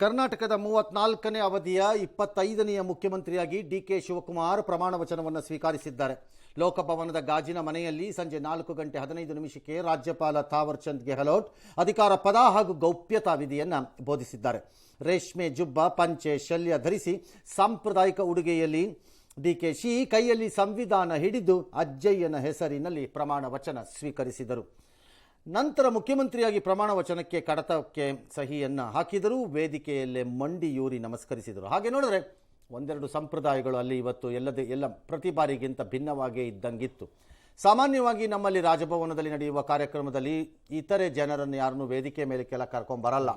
ಕರ್ನಾಟಕದ 34ನೇ ಅವಧಿಯ 25ನೆಯ ಮುಖ್ಯಮಂತ್ರಿಯಾಗಿ ಡಿ.ಕೆ. ಶಿವಕುಮಾರ್ ಪ್ರಮಾಣ ವಚನವನ್ನು ಸ್ವೀಕರಿಸಿದ್ದಾರೆ. ಲೋಕಭವನದ ಗಾಜಿನ ಮನೆಯಲ್ಲಿ ಸಂಜೆ 4:15 ರಾಜ್ಯಪಾಲ ಥಾವರ್ ಚಂದ್ ಗೆಹ್ಲೋಟ್ ಅಧಿಕಾರ ಪದ ಹಾಗೂ ಗೌಪ್ಯತಾ ವಿಧಿಯನ್ನು ಬೋಧಿಸಿದ್ದಾರೆ. ರೇಷ್ಮೆ ಜುಬ್ಬ, ಪಂಚೆ, ಶಲ್ಯ ಧರಿಸಿ ಸಾಂಪ್ರದಾಯಿಕ ಉಡುಗೆಯಲ್ಲಿ ಡಿ.ಕೆ.ಶಿ ಕೈಯಲ್ಲಿ ಸಂವಿಧಾನ ಹಿಡಿದು ಅಜ್ಜಯ್ಯನ ಹೆಸರಿನಲ್ಲಿ ಪ್ರಮಾಣ ವಚನ ಸ್ವೀಕರಿಸಿದರು. ನಂತರ ಮುಖ್ಯಮಂತ್ರಿಯಾಗಿ ಪ್ರಮಾಣ ವಚನಕ್ಕೆ ಕಡತಕ್ಕೆ ಸಹಿಯನ್ನು ಹಾಕಿದರು. ವೇದಿಕೆಯಲ್ಲೇ ಮಂಡಿಯೂರಿ ನಮಸ್ಕರಿಸಿದರು. ಹಾಗೆ ನೋಡಿದ್ರೆ ಒಂದೆರಡು ಸಂಪ್ರದಾಯಗಳು ಅಲ್ಲಿ ಇವತ್ತು ಎಲ್ಲ ಪ್ರತಿ ಬಾರಿಗಿಂತ ಭಿನ್ನವಾಗೇ ಇದ್ದಂಗಿತ್ತು. ಸಾಮಾನ್ಯವಾಗಿ ನಮ್ಮಲ್ಲಿ ರಾಜಭವನದಲ್ಲಿ ನಡೆಯುವ ಕಾರ್ಯಕ್ರಮದಲ್ಲಿ ಇತರೆ ಜನರನ್ನು ಯಾರನ್ನು ವೇದಿಕೆ ಮೇಲೆ ಕೆಲ ಕರ್ಕೊಂಬರಲ್ಲ.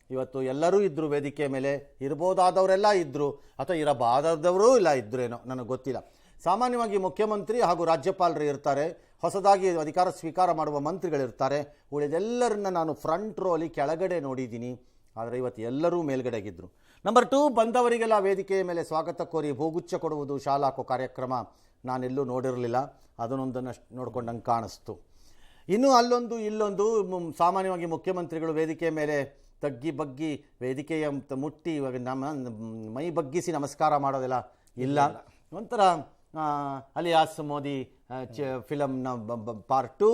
ಇವತ್ತು ಎಲ್ಲರೂ ಇದ್ದರು, ವೇದಿಕೆ ಮೇಲೆ ಇರ್ಬೋದಾದವರೆಲ್ಲ ಇದ್ದರು, ಅಥವಾ ಇರಬಾರದವರೂ ಇಲ್ಲ ಇದ್ರೇನೋ ನನಗೆ ಗೊತ್ತಿಲ್ಲ. ಸಾಮಾನ್ಯವಾಗಿ ಮುಖ್ಯಮಂತ್ರಿ ಹಾಗೂ ರಾಜ್ಯಪಾಲರು ಇರ್ತಾರೆ, ಹೊಸದಾಗಿ ಅಧಿಕಾರ ಸ್ವೀಕಾರ ಮಾಡುವ ಮಂತ್ರಿಗಳಿರ್ತಾರೆ. ಉಳಿದೆಲ್ಲರನ್ನ ನಾನು ಫ್ರಂಟ್ ರೋಲಿ ಕೆಳಗಡೆ ನೋಡಿದ್ದೀನಿ, ಆದರೆ ಇವತ್ತು ಎಲ್ಲರೂ ಮೇಲ್ಗಡೆಗಿದ್ದರು. ನಂಬರ್ 2, ಬಂದವರಿಗೆಲ್ಲ ವೇದಿಕೆಯ ಮೇಲೆ ಸ್ವಾಗತ ಕೋರಿ ಭೂಗುಚ್ಛ ಕೊಡುವುದು, ಶಾಲಾ ಹಾಕೋ ಕಾರ್ಯಕ್ರಮ ನಾನೆಲ್ಲೂ ನೋಡಿರಲಿಲ್ಲ. ಅದನ್ನೊಂದನ್ನು ನೋಡ್ಕೊಂಡಂಗೆ ಕಾಣಿಸ್ತು. ಇನ್ನು ಅಲ್ಲೊಂದು ಇಲ್ಲೊಂದು ಸಾಮಾನ್ಯವಾಗಿ ಮುಖ್ಯಮಂತ್ರಿಗಳು ವೇದಿಕೆಯ ಮೇಲೆ ತಗ್ಗಿ ಬಗ್ಗಿ ವೇದಿಕೆಯ ಮುಟ್ಟಿ ಮೈ ಬಗ್ಗಿಸಿ ನಮಸ್ಕಾರ ಮಾಡೋದೆಲ್ಲ ಇಲ್ಲ. ಒಂಥರ ಅಲಿಯಾಸ್ ಮೋದಿ ಫಿಲಮ್ನ ಪಾರ್ಟ್ 2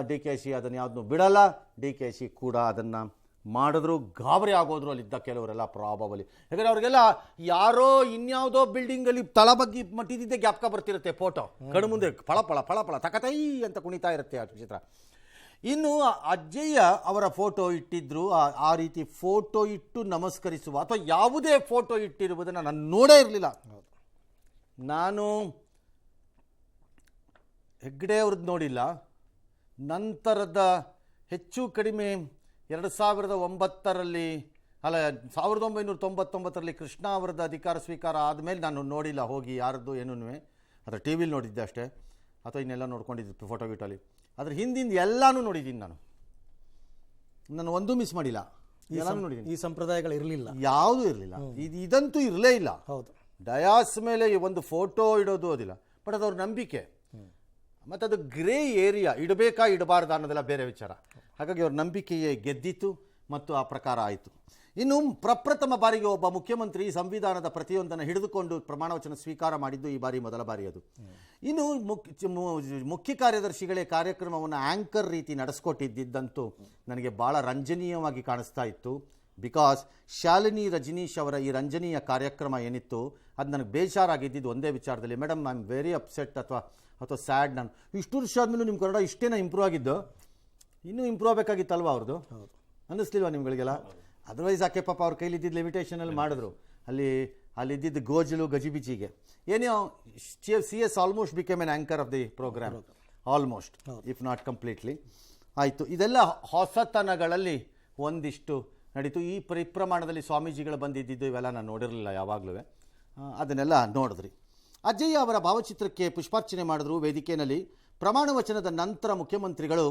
ಡಿ.ಕೆ.ಶಿ ಅದನ್ನು ಯಾವುದನ್ನು ಬಿಡಲ್ಲ. ಡಿ.ಕೆ.ಶಿ ಕೂಡ ಅದನ್ನು ಮಾಡಿದ್ರು, ಗಾಬರಿ ಆಗೋದ್ರು ಅಲ್ಲಿದ್ದ ಕೆಲವರೆಲ್ಲ ಪ್ರಾಬಬಲಿ. ಯಾಕಂದರೆ ಅವ್ರಿಗೆಲ್ಲ ಯಾರೋ ಇನ್ಯಾವುದೋ ಬಿಲ್ಡಿಂಗಲ್ಲಿ ತಳ ಬಗ್ಗಿ ಮಟ್ಟಿದ್ದೇ ಜ್ಞಾಪಕ ಬರ್ತಿರುತ್ತೆ. ಫೋಟೋ ಕಣ್ಣು ಮುಂದೆ ಫಳ ತಕತೈ ಅಂತ ಕುಣಿತಾ ಇರುತ್ತೆ ಆ ಚಿತ್ರ. ಇನ್ನು ಅಜ್ಜಯ್ಯ ಅವರ ಫೋಟೋ ಇಟ್ಟಿದ್ರು. ಆ ರೀತಿ ಫೋಟೋ ಇಟ್ಟು ನಮಸ್ಕರಿಸುವ ಅಥವಾ ಯಾವುದೇ ಫೋಟೋ ಇಟ್ಟಿರುವುದನ್ನು ನಾನು ನೋಡೇ ಇರಲಿಲ್ಲ. ನಾನು ಹೆಗ್ಡೆ ಅವ್ರದ್ದು ನೋಡಿಲ್ಲ. ನಂತರದ ಹೆಚ್ಚು ಕಡಿಮೆ 2009ರಲ್ಲಿ 1999ರಲ್ಲಿ ಕೃಷ್ಣ ಅವರದ್ದು ಅಧಿಕಾರ ಸ್ವೀಕಾರ ಆದಮೇಲೆ ನಾನು ನೋಡಿಲ್ಲ ಹೋಗಿ ಯಾರದ್ದು ಏನೂ. ಅದರ ಟಿ ವಿಲಿ ನೋಡಿದ್ದೆ ಅಷ್ಟೇ, ಅಥವಾ ಇನ್ನೆಲ್ಲ ನೋಡ್ಕೊಂಡಿದ್ದು ಫೋಟೋ ಗಿಟಲ್ಲಿ. ಅದ್ರ ಹಿಂದಿಂದ ಎಲ್ಲನೂ ನೋಡಿದ್ದೀನಿ ನಾನು ಒಂದೂ ಮಿಸ್ ಮಾಡಿಲ್ಲ. ಎಲ್ಲನೂ ನೋಡಿದ್ದೀನಿ. ಈ ಸಂಪ್ರದಾಯಗಳು ಇರಲಿಲ್ಲ, ಯಾವುದೂ ಇರಲಿಲ್ಲ. ಇದಂತೂ ಇರಲೇ ಇಲ್ಲ. ಹೌದು, ಡಯಾಸ್ ಮೇಲೆ ಒಂದು ಫೋಟೋ ಇಡೋದು ಅದಿಲ್ಲ. ಬಟ್ ಅದವ್ರ ನಂಬಿಕೆ, ಮತ್ತು ಅದು ಗ್ರೇ ಏರಿಯಾ, ಇಡಬೇಕಾ ಇಡಬಾರ್ದು ಅನ್ನೋದೆಲ್ಲ ಬೇರೆ ವಿಚಾರ. ಹಾಗಾಗಿ ಅವ್ರ ನಂಬಿಕೆಯೇ ಗೆದ್ದಿತ್ತು ಮತ್ತು ಆ ಪ್ರಕಾರ ಆಯಿತು. ಇನ್ನು ಪ್ರಪ್ರಥಮ ಬಾರಿಗೆ ಒಬ್ಬ ಮುಖ್ಯಮಂತ್ರಿ ಸಂವಿಧಾನದ ಪ್ರತಿಯೊಂದನ್ನು ಹಿಡಿದುಕೊಂಡು ಪ್ರಮಾಣವಚನ ಸ್ವೀಕಾರ ಮಾಡಿದ್ದು ಈ ಬಾರಿ ಮೊದಲ ಬಾರಿ ಅದು. ಇನ್ನು ಮುಖ್ಯ ಕಾರ್ಯದರ್ಶಿಗಳೇ ಕಾರ್ಯಕ್ರಮವನ್ನು ಆ್ಯಂಕರ್ ರೀತಿ ನಡೆಸ್ಕೊಟ್ಟಿದ್ದಂತೂ ನನಗೆ ಭಾಳ ರಂಜನೀಯವಾಗಿ ಕಾಣಿಸ್ತಾ ಇತ್ತು. ಬಿಕಾಸ್ ಶಾಲಿನಿ ರಜನೀಶ್ ಅವರ ಈ ರಂಜನೀಯ ಕಾರ್ಯಕ್ರಮ ಏನಿತ್ತು ಅದು ನನಗೆ ಬೇಜಾರಾಗಿದ್ದಿದ್ದು ಒಂದೇ ವಿಚಾರದಲ್ಲಿ. Madam, I am very upset ಅಥವಾ ಸ್ಯಾಡ್. ನಾನು ಇಷ್ಟು ವರ್ಷ ಆದಮೇಲೂ ನಿಮ್ಮ ಕನ್ನಡ ಇಷ್ಟೇನ ಇಂಪ್ರೂವ್ ಆಗಿದ್ದು, ಇನ್ನೂ ಇಂಪ್ರೂವ್ ಆಗಬೇಕಾಗಿತ್ತಲ್ವ ಅವ್ರದ್ದು, ಅನ್ನಿಸ್ಲಿಲ್ವ ನಿಮ್ಗಳಿಗೆಲ್ಲ? ಅದರ್ವೈಸ್ ಆಕೆ ಪಾಪ ಅವ್ರ ಕೈಲಿದ್ದಿದ್ದು ಲಿಮಿಟೇಷನಲ್ಲಿ ಮಾಡಿದ್ರು. ಅಲ್ಲಿದ್ದಿದ್ದು ಗೋಜಲು ಗಜಿಬಿಜಿಗೆ ಏನೋ CS almost became an anchor of the programme, almost if not completely ಆಯಿತು. ಇದೆಲ್ಲ ಹೊಸತನಗಳಲ್ಲಿ ಒಂದಿಷ್ಟು ನಡೀತು. ಈ ಪ್ರಮಾಣದಲ್ಲಿ ಸ್ವಾಮೀಜಿಗಳು ಬಂದಿದ್ದು ಇವೆಲ್ಲ ನಾನು ನೋಡಿರಲಿಲ್ಲ ಯಾವಾಗಲೂ. ಅದನ್ನೆಲ್ಲ ನೋಡಿದ್ರಿ. ಅಜ್ಜಯ್ಯ ಅವರ ಭಾವಚಿತ್ರಕ್ಕೆ ಪುಷ್ಪಾರ್ಚನೆ ಮಾಡಿದ್ರು. ವೇದಿಕೆಯಲ್ಲಿ ಪ್ರಮಾಣ ವಚನದ ನಂತರ ಮುಖ್ಯಮಂತ್ರಿಗಳು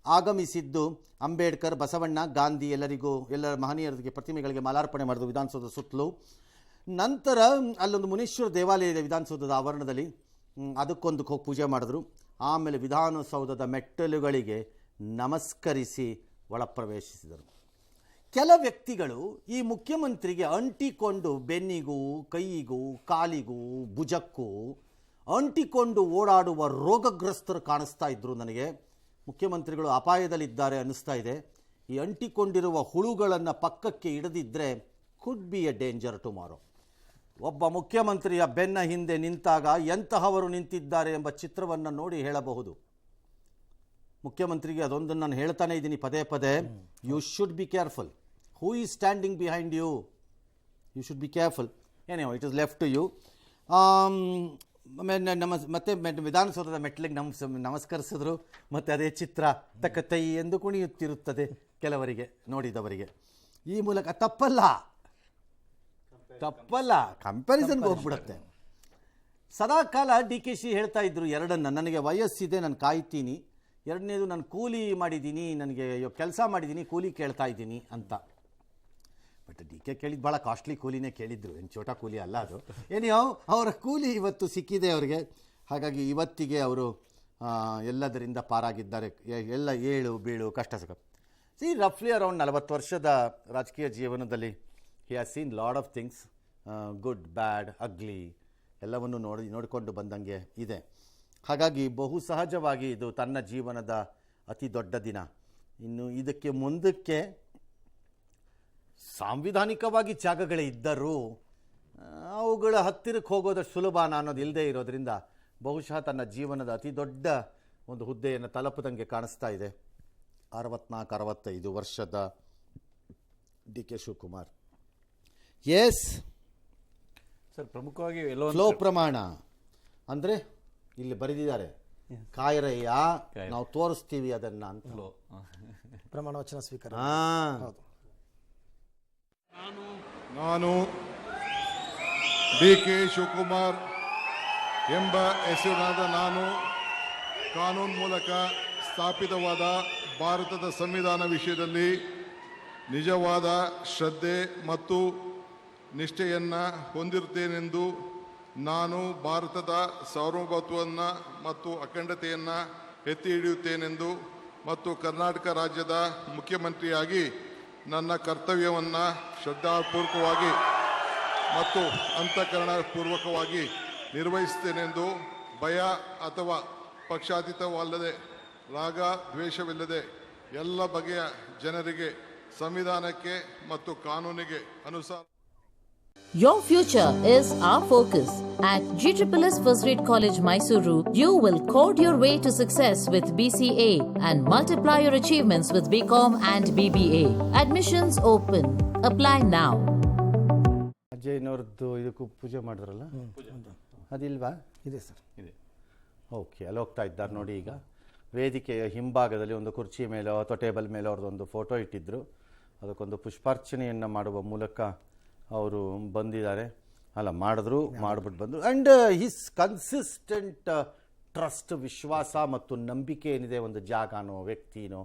ಆಗಮಿಸಿದ್ದು ಅಂಬೇಡ್ಕರ್, ಬಸವಣ್ಣ, ಗಾಂಧಿ ಎಲ್ಲರ ಮಹನೀಯರಿಗೆ ಪ್ರತಿಮೆಗಳಿಗೆ ಮಾಲಾರ್ಪಣೆ ಮಾಡಿದ್ರು ವಿಧಾನಸೌಧದ ಸುತ್ತಲೂ. ನಂತರ ಅಲ್ಲೊಂದು ಮುನೀಶ್ವರ ದೇವಾಲಯ ಇದೆ ವಿಧಾನಸೌಧದ ಆವರಣದಲ್ಲಿ, ಅದಕ್ಕೊಂದು ಹೋಗಿ ಪೂಜೆ ಮಾಡಿದ್ರು. ಆಮೇಲೆ ವಿಧಾನಸೌಧದ ಮೆಟ್ಟಲುಗಳಿಗೆ ನಮಸ್ಕರಿಸಿ ಒಳಪ್ರವೇಶಿಸಿದರು. ಕೆಲ ವ್ಯಕ್ತಿಗಳು ಈ ಮುಖ್ಯಮಂತ್ರಿಗೆ ಅಂಟಿಕೊಂಡು ಬೆನ್ನಿಗೂ ಕೈಯಿಗೂ ಕಾಲಿಗೂ ಭುಜಕ್ಕೂ ಅಂಟಿಕೊಂಡು ಓಡಾಡುವ ರೋಗಗ್ರಸ್ತರು ಕಾಣಿಸ್ತಾ ಇದ್ದರು ನನಗೆ. ಮುಖ್ಯಮಂತ್ರಿಗಳು ಅಪಾಯದಲ್ಲಿದ್ದಾರೆ ಅನ್ನಿಸ್ತಾ ಇದೆ. ಈ ಅಂಟಿಕೊಂಡಿರುವ ಹುಳುಗಳನ್ನು ಪಕ್ಕಕ್ಕೆ ಇಡದಿದ್ದರೆ could be a danger tomorrow. ಒಬ್ಬ ಮುಖ್ಯಮಂತ್ರಿಯ ಬೆನ್ನ ಹಿಂದೆ ನಿಂತಾಗ ಎಂತಹವರು ನಿಂತಿದ್ದಾರೆ ಎಂಬ ಚಿತ್ರವನ್ನು ನೋಡಿ ಹೇಳಬಹುದು. ಮುಖ್ಯಮಂತ್ರಿಗೆ ಅದೊಂದನ್ನು ನಾನು ಹೇಳ್ತಾನೆ ಇದ್ದೀನಿ ಪದೇ ಪದೇ, you should be careful. Who is standing behind you? You should be careful. ಏನೇವೋ it is left to you. ಮತ್ತೆ ವಿಧಾನಸೌಧದ ಮೆಟ್ಲಿಗೆ ನಮಸ್ಕರಿಸಿದ್ರು. ಮತ್ತು ಅದೇ ಚಿತ್ರ ತಕತೈ ಎಂದು ಕುಣಿಯುತ್ತಿರುತ್ತದೆ ಕೆಲವರಿಗೆ, ನೋಡಿದವರಿಗೆ. ಈ ಮೂಲಕ ತಪ್ಪಲ್ಲ, ಕಂಪ್ಯಾರಿಸನ್ಗೆ ಹೋಗ್ಬಿಡುತ್ತೆ. ಸದಾಕಾಲ ಡಿ.ಕೆ.ಶಿ ಹೇಳ್ತಾ ಇದ್ರು ಎರಡನ್ನು, ನನಗೆ ವಯಸ್ಸಿದೆ ನಾನು ಕಾಯ್ತೀನಿ, ಎರಡನೇದು ನಾನು ಕೂಲಿ ಮಾಡಿದ್ದೀನಿ, ನನಗೆ ಕೆಲಸ ಮಾಡಿದ್ದೀನಿ, ಕೂಲಿ ಕೇಳ್ತಾ ಇದ್ದೀನಿ ಅಂತ. ಬಟ್ ಡಿ.ಕೆ. ಕೇಳಿದ್ದು ಭಾಳ ಕಾಸ್ಟ್ಲಿ ಕೂಲಿನೇ ಕೇಳಿದ್ರು, ಏನು ಚೋಟಾ ಕೂಲಿ ಅಲ್ಲ ಅದು. ಏನೋ ಅವರ ಕೂಲಿ ಇವತ್ತು ಸಿಕ್ಕಿದೆ ಅವರಿಗೆ. ಹಾಗಾಗಿ ಇವತ್ತಿಗೆ ಅವರು ಎಲ್ಲದರಿಂದ ಪಾರಾಗಿದ್ದಾರೆ. ಎಲ್ಲ ಏಳು ಬೀಳು ಕಷ್ಟ ಸುಖ. ರಫ್ಲಿ ಅರೌಂಡ್ 40 ವರ್ಷದ ರಾಜಕೀಯ ಜೀವನದಲ್ಲಿ he has seen lot of things, good bad ugly ಎಲ್ಲವನ್ನು ನೋಡಿಕೊಂಡು ಬಂದಂಗೆ ಇದೆ. ಹಾಗಾಗಿ ಬಹು ಸಹಜವಾಗಿ ಇದು ತನ್ನ ಜೀವನದ ಅತಿ ದೊಡ್ಡ ದಿನ. ಇನ್ನು ಇದಕ್ಕೆ ಮುಂದಕ್ಕೆ ಸಾಂವಿಧಾನಿಕವಾಗಿ ತ್ಯಾಗಗಳೇ ಇದ್ದರೂ ಅವುಗಳ ಹತ್ತಿರಕ್ಕೆ ಹೋಗೋದಷ್ಟು ಸುಲಭ ಅನ್ನೋದು ಇಲ್ಲದೆ ಇರೋದ್ರಿಂದ ಬಹುಶಃ ತನ್ನ ಜೀವನದ ಅತಿ ದೊಡ್ಡ ಒಂದು ಹುದ್ದೆಯನ್ನು ತಲುಪದಂಗೆ ಕಾಣಿಸ್ತಾ ಇದೆ. 64-65 ವರ್ಷದ D K Shivakumar. Yes sir, ಪ್ರಮುಖವಾಗಿ ಎಲ್ಲೋ ಫ್ಲೋ ಪ್ರಮಾಣ ಅಂದರೆ ಇಲ್ಲಿ ಬರೆದಿದ್ದಾರೆ, ಕಾಯರಯ್ಯ ನಾವು ತೋರಿಸ್ತೀವಿ ಅದನ್ನ ಅಂತ. ಪ್ರಮಾಣ ವಚನ ಸ್ವೀಕಾರ. ನಾನು ಡಿ ಕೆ ಶಿವಕುಮಾರ್ ಎಂಬ ಹೆಸರಿನಾದ ನಾನು ಕಾನೂನು ಮೂಲಕ ಸ್ಥಾಪಿತವಾದ ಭಾರತದ ಸಂವಿಧಾನ ವಿಷಯದಲ್ಲಿ ನಿಜವಾದ ಶ್ರದ್ಧೆ ಮತ್ತು ನಿಷ್ಠೆಯನ್ನು ಹೊಂದಿರುತ್ತೇನೆಂದು ನಾನು ಭಾರತದ ಸಾರ್ವಭೌಮತ್ವವನ್ನು ಮತ್ತು ಅಖಂಡತೆಯನ್ನು ಎತ್ತಿ ಹಿಡಿಯುತ್ತೇನೆಂದು ಮತ್ತು ಕರ್ನಾಟಕ ರಾಜ್ಯದ ಮುಖ್ಯಮಂತ್ರಿಯಾಗಿ ನನ್ನ ಕರ್ತವ್ಯವನ್ನು ಶ್ರದ್ಧಾಪೂರ್ವಕವಾಗಿ ಮತ್ತು ಅಂತಃಕರಣಪೂರ್ವಕವಾಗಿ ನಿರ್ವಹಿಸುತ್ತೇನೆಂದು ಭಯ ಅಥವಾ ಪಕ್ಷಾತೀತವಲ್ಲದೆ ರಾಗ ದ್ವೇಷವಿಲ್ಲದೆ ಎಲ್ಲ ಬಗೆಯ ಜನರಿಗೆ ಸಂವಿಧಾನಕ್ಕೆ ಮತ್ತು ಕಾನೂನಿಗೆ ಅನುಸಾರ. Your future is our focus. At GSSS First Grade College, Mysuru, you will code your way to success with BCA and multiply your achievements with BCom and BBA. Admissions open. Apply now. ಅಜ್ಜಯ್ಯನವ್ರದ್ದು ಇದಕ್ಕೂ ಪೂಜೆ ಮಾಡಿದ್ರಲ್ಲ, ಅದಿಲ್ವಾ? ಇದೆ sir, ಇದೆ. Okay, ಅಲ್ಲಿ ಹೋಗ್ತಾ ಇದ್ದಾರೆ ನೋಡಿ. ಈಗ ವೇದಿಕೆಯ ಹಿಂಭಾಗದಲ್ಲಿ ಒಂದು ಕುರ್ಚಿ ಮೇಲೋ ಅಥವಾ ಟೇಬಲ್ ಮೇಲೋ ಅವ್ರದ್ದೊಂದು ಫೋಟೋ ಇಟ್ಟಿದ್ರು. ಅದಕ್ಕೊಂದು ಪುಷ್ಪಾರ್ಚನೆಯನ್ನು ಮಾಡುವ ಮೂಲಕ ಅವರು ಬಂದಿದ್ದಾರೆ. ಮಾಡಿಬಿಟ್ಟು ಬಂದರು. ಆ್ಯಂಡ್ ಹಿಸ್ ಕನ್ಸಿಸ್ಟೆಂಟ್ ಟ್ರಸ್ಟ್, ವಿಶ್ವಾಸ ಮತ್ತು ನಂಬಿಕೆ ಏನಿದೆ ಒಂದು ಜಾಗನೋ ವ್ಯಕ್ತಿನೋ,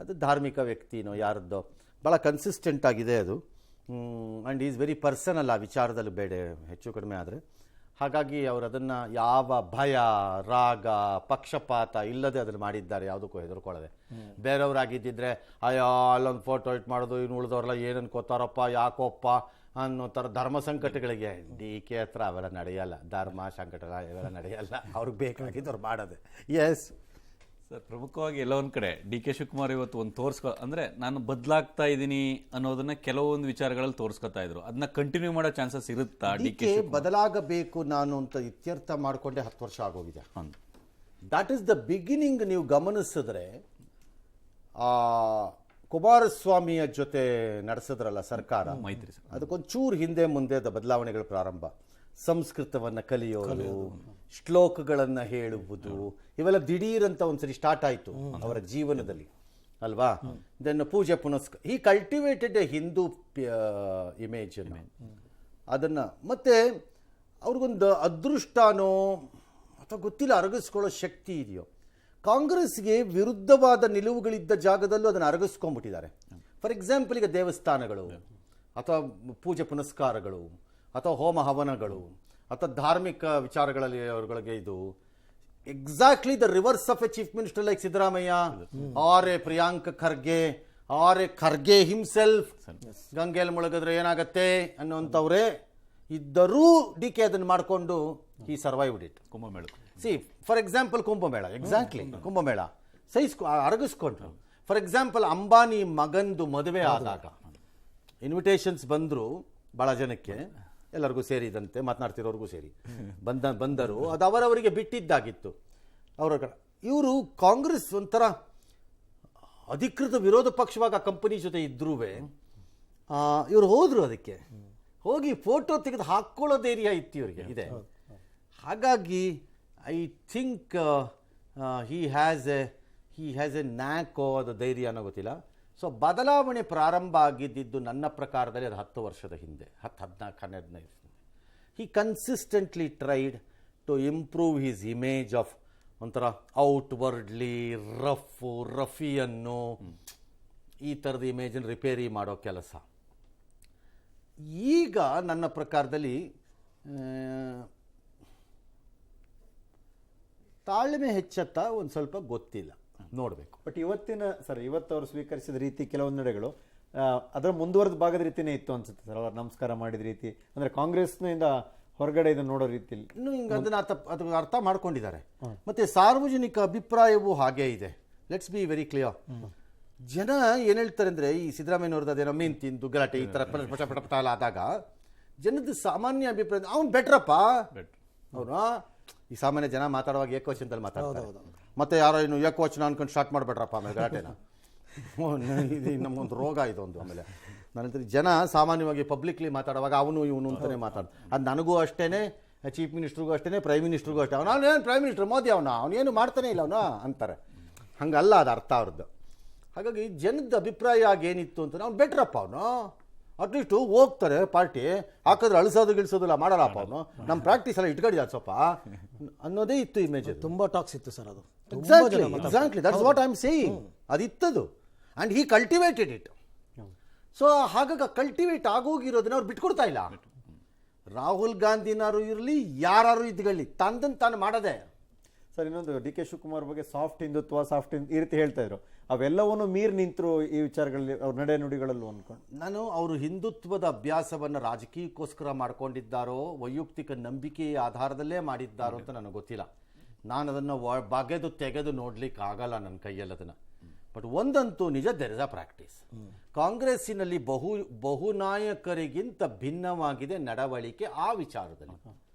ಅದು ಧಾರ್ಮಿಕ ವ್ಯಕ್ತಿನೋ ಯಾರದ್ದೋ, ಭಾಳ ಕನ್ಸಿಸ್ಟೆಂಟ್ ಆಗಿದೆ ಅದು. ಆ್ಯಂಡ್ ಈಸ್ ವೆರಿ ಪರ್ಸನಲ್ ಆ ವಿಚಾರದಲ್ಲಿ, ಬೇಡ ಹೆಚ್ಚು ಕಡಿಮೆ ಆದರೆ. ಹಾಗಾಗಿ ಅವರು ಅದನ್ನು ಯಾವ ಭಯ, ರಾಗ, ಪಕ್ಷಪಾತ ಇಲ್ಲದೆ ಅದನ್ನು ಮಾಡಿದ್ದಾರೆ, ಯಾವುದಕ್ಕೂ ಹೆದರ್ಕೊಳ್ಳದೆ. ಬೇರೆಯವರಾಗಿದ್ದಿದ್ರೆ ಅಯ್ಯೋ ಅಲ್ಲೊಂದು ಫೋಟೋ ಇಟ್ಟು ಮಾಡೋದು, ಇನ್ನು ಉಳಿದವ್ರೆಲ್ಲ ಏನು ಅನ್ಕೋತಾರಪ್ಪ, ಯಾಕೋಪ್ಪ ಅನ್ನೋ ಥರ ಧರ್ಮ ಸಂಕಟಗಳಿಗೆ ಡಿ ಕೆ ಹತ್ರ ಅವೆಲ್ಲ ನಡೆಯಲ್ಲ. ಧರ್ಮ ಸಂಕಟ ಇವೆಲ್ಲ ನಡೆಯಲ್ಲ, ಅವ್ರಿಗೆ ಬೇಕಾಗಿದ್ದು ಅವ್ರು ಮಾಡೋದೆ. ಎಸ್ ಸರ್, ಪ್ರಮುಖವಾಗಿ ಎಲ್ಲೋ ಒಂದು ಕಡೆ ಡಿ ಕೆ ಶಿವಕುಮಾರ್ ಇವತ್ತು ಒಂದು ಅಂದರೆ ನಾನು ಬದಲಾಗ್ತಾ ಇದ್ದೀನಿ ಅನ್ನೋದನ್ನ ಕೆಲವೊಂದು ವಿಚಾರಗಳಲ್ಲಿ ತೋರಿಸ್ಕೊತಾ ಇದ್ರು. ಅದನ್ನ ಕಂಟಿನ್ಯೂ ಮಾಡೋ ಚಾನ್ಸಸ್ ಇರುತ್ತಾ? ಡಿ ಕೆ ಬದಲಾಗಬೇಕು ನಾನು ಅಂತ ಇತ್ಯರ್ಥ ಮಾಡಿಕೊಂಡೆ 10 ವರ್ಷ ಆಗೋಗಿದೆ. That is the beginning. ನೀವು ಗಮನಿಸಿದ್ರೆ ಕುಮಾರಸ್ವಾಮಿಯ ಜೊತೆ ನಡೆಸಿದ್ರಲ್ಲ ಸರ್ಕಾರ, ಮೈತ್ರಿ, ಅದಕ್ಕೊಂಚೂರು ಹಿಂದೆ ಮುಂದೆ ಬದಲಾವಣೆಗಳ ಪ್ರಾರಂಭ. ಸಂಸ್ಕೃತವನ್ನು ಕಲಿಯೋದು, ಶ್ಲೋಕಗಳನ್ನು ಹೇಳುವುದು, ಇವೆಲ್ಲ ದಿಢೀರಂತ ಒಂದ್ಸರಿ ಸ್ಟಾರ್ಟ್ ಆಯಿತು ಅವರ ಜೀವನದಲ್ಲಿ ಅಲ್ವಾ. ದೆನ್ ಪೂಜೆ ಪುನಸ್ಕಾರ, ಹಿ ಕಲ್ಟಿವೇಟೆಡ್ ಎ ಹಿಂದೂ ಇಮೇಜ್ ಅದನ್ನು. ಮತ್ತೆ ಅವ್ರಿಗೊಂದು ಅದೃಷ್ಟನೋ ಅಥವಾ ಗೊತ್ತಿಲ್ಲ, ಅರಗಿಸ್ಕೊಳ್ಳೋ ಶಕ್ತಿ ಇದೆಯೋ. ಕಾಂಗ್ರೆಸ್ಗೆ ವಿರುದ್ಧವಾದ ನಿಲುವುಗಳಿದ್ದ ಜಾಗದಲ್ಲೂ ಅದನ್ನು ಅರಗಿಸ್ಕೊಂಡ್ಬಿಟ್ಟಿದ್ದಾರೆ. ಫಾರ್ ಎಕ್ಸಾಂಪಲ್, ಈಗ ದೇವಸ್ಥಾನಗಳು ಅಥವಾ ಪೂಜೆ ಪುನಸ್ಕಾರಗಳು ಅಥವಾ ಹೋಮ ಹವನಗಳು ಅಥವಾ ಧಾರ್ಮಿಕ ವಿಚಾರಗಳಲ್ಲಿ ಅವರುಗಳಿಗೆ ಇದು exactly the reverse of a chief minister like Siddaramaiah or a Priyank Kharge or a Kharge himself. ಗಂಗೆಯಲ್ಲಿ ಮುಳುಗಿದ್ರೆ ಏನಾಗತ್ತೆ ಅನ್ನೋಂಥವ್ರೆ ಇದ್ದರೂ ಡಿ ಕೆ ಅದನ್ನು ಮಾಡಿಕೊಂಡು ಈ survived it. Kumbh Mela, see for example Kumbh Mela, exactly Kumbh Mela ಅರಗಿಸ್ಕೊಂಡ್ರು. ಫಾರ್ ಎಕ್ಸಾಂಪಲ್, ಅಂಬಾನಿ ಮಗಂದು ಮದುವೆ ಆದಾಗ ಇನ್ವಿಟೇಷನ್ಸ್ ಬಂದರು ಭಾಳ ಜನಕ್ಕೆ, ಎಲ್ಲರಿಗೂ ಸೇರಿದಂತೆ ಮಾತನಾಡ್ತಿರೋರಿಗೂ ಸೇರಿ ಬಂದರು. ಅದು ಅವರವರಿಗೆ ಬಿಟ್ಟಿದ್ದಾಗಿತ್ತು. ಇವರು ಕಾಂಗ್ರೆಸ್ ಒಂಥರ ಅಧಿಕೃತ ವಿರೋಧ ಪಕ್ಷವಾಗ ಕಂಪನಿ ಜೊತೆ ಇದ್ರೂ ಇವರು ಹೋದರು. ಅದಕ್ಕೆ ಹೋಗಿ ಫೋಟೋ ತೆಗೆದು ಹಾಕ್ಕೊಳ್ಳೋ ಧೈರ್ಯ ಇತ್ತು ಇವರಿಗೆ, ಇದೆ. ಹಾಗಾಗಿ I think he has a knack, ಅದು ಧೈರ್ಯ ಅನ್ನೋ ಗೊತ್ತಿಲ್ಲ. ಸೊ ಬದಲಾವಣೆ ಪ್ರಾರಂಭ ಆಗಿದ್ದು ನನ್ನ ಪ್ರಕಾರದಲ್ಲಿ ಅದು 10 ವರ್ಷದ ಹಿಂದೆ, 14-15. He consistently tried to improve his image of ಒಂಥರ ಔಟ್ವರ್ಡ್ಲಿ ರಫಿಯನ್ನು, ಈ ಥರದ ಇಮೇಜನ್ನು ರಿಪೇರಿ ಮಾಡೋ ಕೆಲಸ. ಈಗ ನನ್ನ ಪ್ರಕಾರದಲ್ಲಿ ತಾಳ್ಮೆ ಹೆಚ್ಚತ್ತ ಒಂದು ಸ್ವಲ್ಪ ಗೊತ್ತಿಲ್ಲ, ನೋಡಬೇಕು. ಬಟ್ ಇವತ್ತು ಅವರು ಸ್ವೀಕರಿಸಿದ ರೀತಿ, ಕೆಲವೊಂದು ನಡೆಗಳು ಅದರ ಮುಂದುವರೆದ ಭಾಗದ ರೀತಿನೇ ಇತ್ತು ಅನ್ಸುತ್ತೆ ಸರ್, ಅವ್ರು ನಮಸ್ಕಾರ ಮಾಡಿದ ರೀತಿ, ಅಂದ್ರೆ ಕಾಂಗ್ರೆಸ್ನಿಂದ ಹೊರಗಡೆ ಇದನ್ನ ನೋಡೋ ರೀತಿಯಲ್ಲಿ ಇನ್ನು ಹಿಂಗೆ ಅದನ್ನ ಅರ್ಥ ಮಾಡ್ಕೊಂಡಿದ್ದಾರೆ. ಮತ್ತೆ ಸಾರ್ವಜನಿಕ ಅಭಿಪ್ರಾಯವೂ ಹಾಗೇ ಇದೆ. Let's be very clear. ಜನ ಏನ್ ಹೇಳ್ತಾರೆ ಅಂದ್ರೆ, ಈ ಸಿದ್ದರಾಮಯ್ಯವ್ರದ್ದು ಅದೇನೋ ಮೀನ್ ತಿಂದು ಗಲಾಟೆ ಈ ತರ ಪಟ ಎಲ್ಲ ಆದಾಗ ಜನದ ಸಾಮಾನ್ಯ ಅಭಿಪ್ರಾಯ ಅವ್ನು ಬೆಟ್ರಪ್ಪ, ಅವನು ಈ ಸಾಮಾನ್ಯ ಜನ ಮಾತಾಡುವಾಗ ಏಕವಚನದಲ್ಲಿ ಮಾತಾಡ್ತಾರೆ. ಮತ್ತೆ ಯಾರೋ ಇನ್ನು ಏಕವಚನ ಅನ್ಕೊಂಡು ಸ್ಟಾರ್ಟ್ ಮಾಡ್ಬೇಡ್ರಪ್ಪ ಆಮೇಲೆ ಗಲಾಟೆನ. ಇದು ನಮಗೊಂದು ರೋಗ ಇದೊಂದು. ಆಮೇಲೆ ನನ್ನ ಜನ ಸಾಮಾನ್ಯವಾಗಿ ಪಬ್ಲಿಕ್ಲಿ ಮಾತಾಡುವಾಗ ಅವನು ಇವನು ಅಂತಾನೆ ಮಾತಾಡ್ತಾರೆ. ಅದು ನನಗೂ ಅಷ್ಟೇನೆ, ಚೀಫ್ ಮಿನಿಸ್ಟ್ರಿಗೂ ಅಷ್ಟೇ, ಪ್ರೈಮ್ ಮಿನಿಸ್ಟ್ರಿಗೂ ಅಷ್ಟೇ. ಅವನು ಪ್ರೈಮ್ ಮಿನಿಸ್ಟರ್ ಮೋದಿ ಅವನೇನು ಮಾಡ್ತಾನೆ ಇಲ್ಲ ಅವನು ಅಂತಾರೆ. ಹಂಗಲ್ಲ ಅದು ಅರ್ಥ ಅವ್ರದ್ದು. ಹಾಗಾಗಿ ಜನದ ಅಭಿಪ್ರಾಯ ಆಗೇನಿತ್ತು ಅಂತ ಅವ್ನು ಬೆಟ್ರಪ್ಪ, ಅವನು ಅಟ್ಲೀಸ್ಟು ಹೋಗ್ತಾರೆ ಪಾರ್ಟಿ ಹಾಕಿದ್ರೆ ಅಳಿಸೋದು ಗಿಳಿಸೋದಿಲ್ಲ ಮಾಡಲ್ಲಪ್ಪ ಅವನು, ನಮ್ಮ ಪ್ರಾಕ್ಟೀಸ್ ಎಲ್ಲ ಇಟ್ಕೊಂಡಿದ್ದ ಸ್ವಲ್ಪ ಅನ್ನೋದೇ ಇತ್ತು ಇಮೇಜ್. ತುಂಬಾ ಟಾಕ್ಸ್ ಇತ್ತು ಸರ್ ಅದು. Exactly that's what I am saying. ಅದಿತ್ತದು and he cultivated it. So ಹಾಗಾಗಿ ಕಲ್ಟಿವೇಟ್ ಆಗೋಗಿರೋದನ್ನ ಅವ್ರು ಬಿಟ್ಕೊಡ್ತಾ ಇಲ್ಲ. ರಾಹುಲ್ ಗಾಂಧಿನಾರು ಇರಲಿ ಯಾರು ಇದ್ಕೊಳ್ಳಿ ತಂದನ್ ತಾನು ಮಾಡದೆ. ಸರ್, ಇನ್ನೊಂದು ಡಿ ಕೆ ಶಿವಕುಮಾರ್ ಬಗ್ಗೆ ಸಾಫ್ಟ್ ಹಿಂದುತ್ವ, ಸಾಫ್ಟ್ ಈ ರೀತಿ ಹೇಳ್ತಾ ಇದ್ರು, ಅವೆಲ್ಲವನ್ನು ಮೀರ್ ನಿಂತರು ಈ ವಿಚಾರಗಳಲ್ಲಿ, ಅವ್ರ ನಡೆ ನುಡಿಗಳಲ್ಲೂ ಅನ್ಕೊಂಡು. ನಾನು ಅವರು ಹಿಂದುತ್ವದ ಅಭ್ಯಾಸವನ್ನು ರಾಜಕೀಯಕ್ಕೋಸ್ಕರ ಮಾಡ್ಕೊಂಡಿದ್ದಾರೋ ವೈಯಕ್ತಿಕ ನಂಬಿಕೆಯ ಆಧಾರದಲ್ಲೇ ಮಾಡಿದ್ದಾರೋ ಅಂತ ನನಗೆ ಗೊತ್ತಿಲ್ಲ. ನಾನು ಅದನ್ನು ಬಗೆದು ತೆಗೆದು ನೋಡ್ಲಿಕ್ಕೆ ಆಗಲ್ಲ ನನ್ನ ಕೈಯಲ್ಲಿ ಅದನ್ನು. ಬಟ್ ಒಂದಂತೂ ನಿಜ, ದೆರ್ ಇಸ್ ಅ ಪ್ರಾಕ್ಟೀಸ್. ಕಾಂಗ್ರೆಸ್ಸಿನಲ್ಲಿ ಬಹುನಾಯಕರಿಗಿಂತ ಭಿನ್ನವಾಗಿದೆ ನಡವಳಿಕೆ ಆ ವಿಚಾರದಲ್ಲಿ.